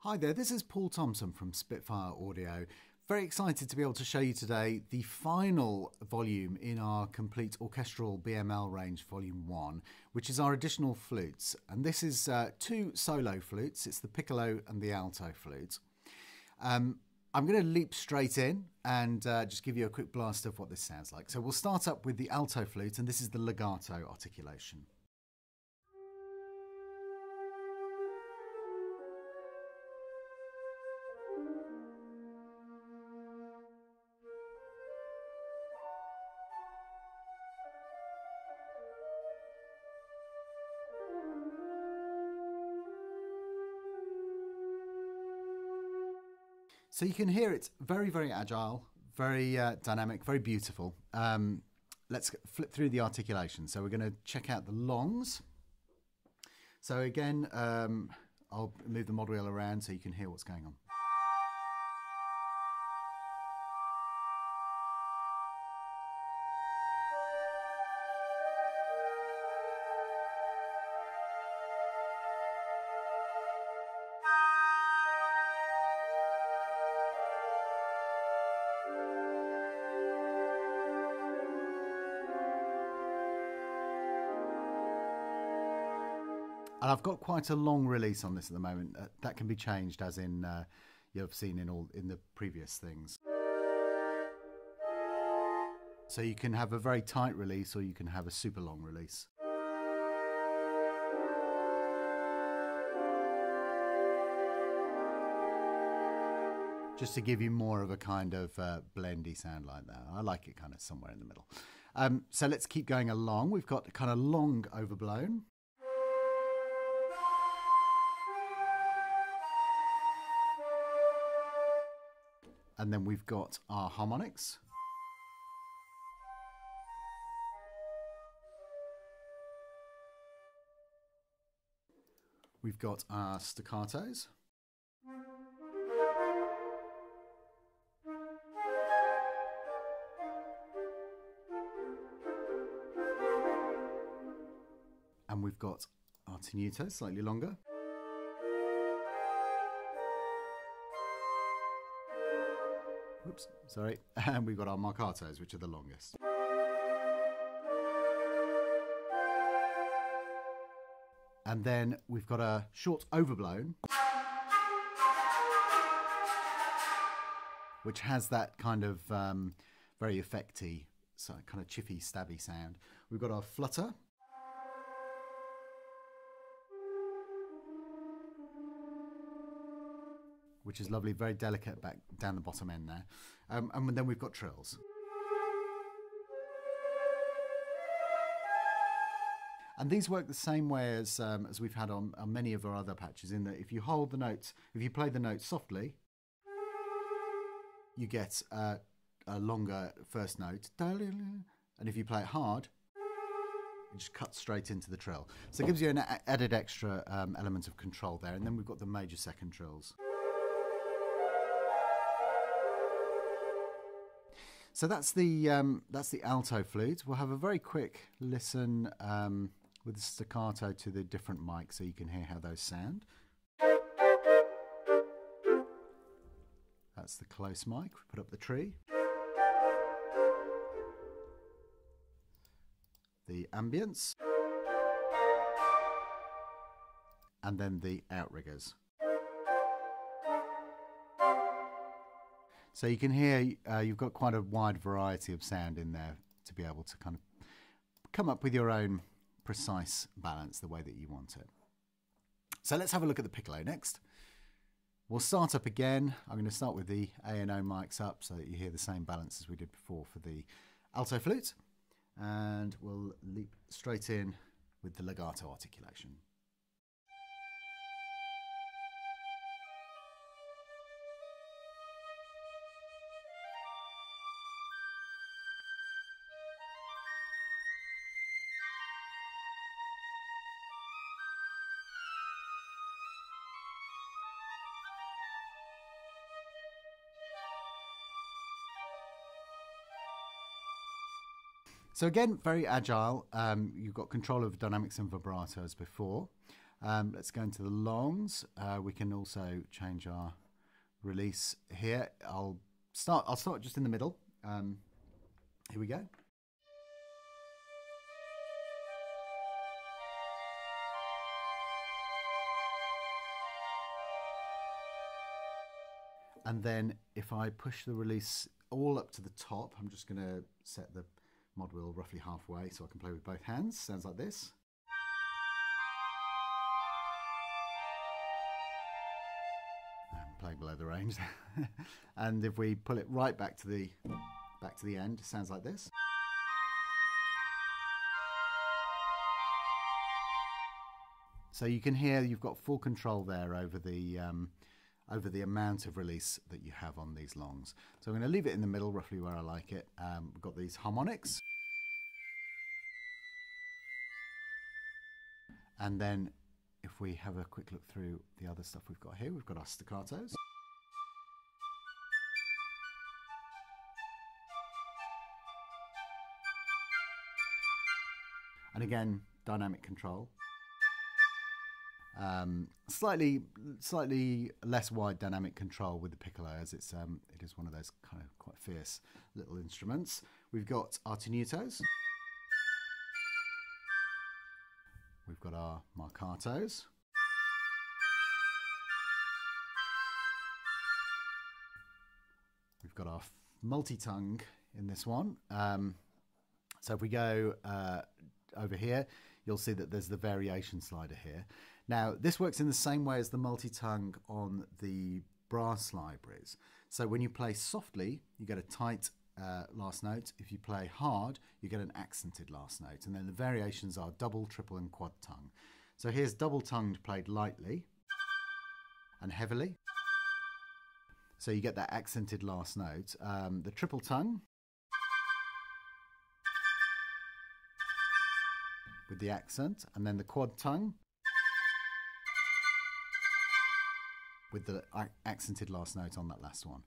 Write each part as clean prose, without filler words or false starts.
Hi there, this is Paul Thompson from Spitfire Audio. Very excited to be able to show you today the final volume in our complete orchestral BML range, Volume 1, which is our additional flutes. And this is two solo flutes. It's the piccolo and the alto flute. I'm going to leap straight in and just give you a quick blast of what this sounds like. So we'll start up with the alto flute, and this is the legato articulation. So you can hear it's very, very agile, very dynamic, very beautiful. Let's flip through the articulation. So we're going to check out the longs. So again, I'll move the mod wheel around so you can hear what's going on. And I've got quite a long release on this at the moment. That can be changed, as in you've seen in the previous things. So you can have a very tight release, or you can have a super long release. Just to give you more of a kind of blendy sound like that. I like it kind of somewhere in the middle. So let's keep going along. We've got kind of long overblown. And then we've got our harmonics. We've got our staccatos. And we've got our tenuto, slightly longer. Oops, sorry. And we've got our marcatos, which are the longest. And then we've got a short overblown, which has that kind of very effecty, so kind of chiffy, stabby sound. We've got our flutter. Which is lovely, very delicate back down the bottom end there. And then we've got trills. And these work the same way as we've had on many of our other patches, in that if you hold the notes, if you play the notes softly, you get a longer first note. And if you play it hard, it just cuts straight into the trill. So it gives you an added extra element of control there. And then we've got the major second trills. So that's the alto flute. We'll have a very quick listen with the staccato to the different mics so you can hear how those sound. That's the close mic. We put up the tree. The ambience. And then the outriggers. So you can hear you've got quite a wide variety of sound in there to be able to kind of come up with your own precise balance the way that you want it. So let's have a look at the piccolo next. We'll start up again. I'm going to start with the A and O mics up so that you hear the same balance as we did before for the alto flute. And we'll leap straight in with the legato articulation. So again, very agile. You've got control of dynamics and vibrato as before. Let's go into the longs. We can also change our release here. I'll start just in the middle. Here we go. And then if I push the release all up to the top, I'm just going to set the mod wheel roughly halfway so I can play with both hands. Sounds like this. I'm playing below the range. And if we pull it right back to the end, it sounds like this. So you can hear you've got full control there over the amount of release that you have on these longs. So I'm going to leave it in the middle, roughly where I like it. We've got these harmonics. And then if we have a quick look through the other stuff we've got here, we've got our staccatos. And again, dynamic control. Slightly less wide dynamic control with the piccolo, as it is one of those kind of quite fierce little instruments. We've got our tenutos. We've got our marcatos. We've got our multi-tongue in this one. So if we go over here, you'll see that there's the variation slider here. Now, this works in the same way as the multi-tongue on the brass libraries. So when you play softly, you get a tight last note. If you play hard, you get an accented last note. And then the variations are double, triple, and quad tongue. So here's double-tongued played lightly and heavily. So you get that accented last note. The triple tongue with the accent, and then the quad tongue with the accented last note on that last one.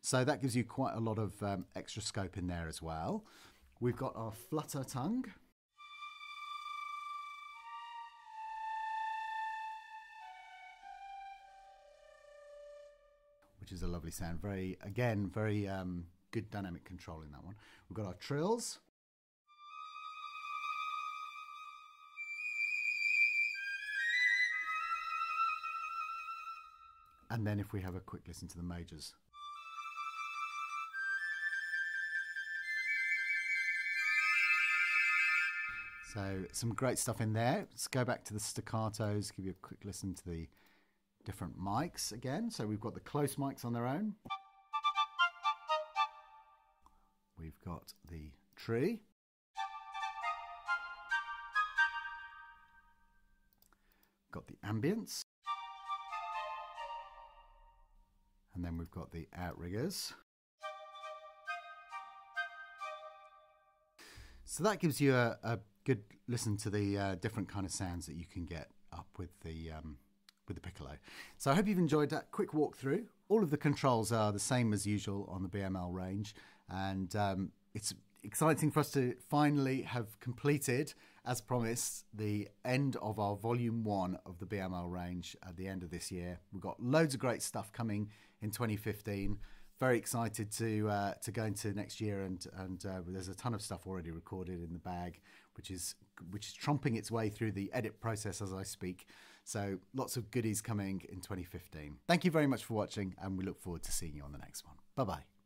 So that gives you quite a lot of extra scope in there as well. We've got our flutter tongue. Which is a lovely sound. Very good dynamic control in that one. We've got our trills. And then if we have a quick listen to the majors. So some great stuff in there. Let's go back to the staccatos, give you a quick listen to the different mics again. So we've got the close mics on their own. We've got the tree. Got the ambience. And then we've got the outriggers. So that gives you a good listen to the different kind of sounds that you can get up with the piccolo. So I hope you've enjoyed that quick walkthrough. All of the controls are the same as usual on the BML range, and it's exciting for us to finally have completed, as promised, the end of our volume 1 of the BML range at the end of this year. We've got loads of great stuff coming in 2015. Very excited to go into next year, and there's a ton of stuff already recorded in the bag, which is tromping its way through the edit process as I speak. So lots of goodies coming in 2015. Thank you very much for watching, and we look forward to seeing you on the next one. Bye bye.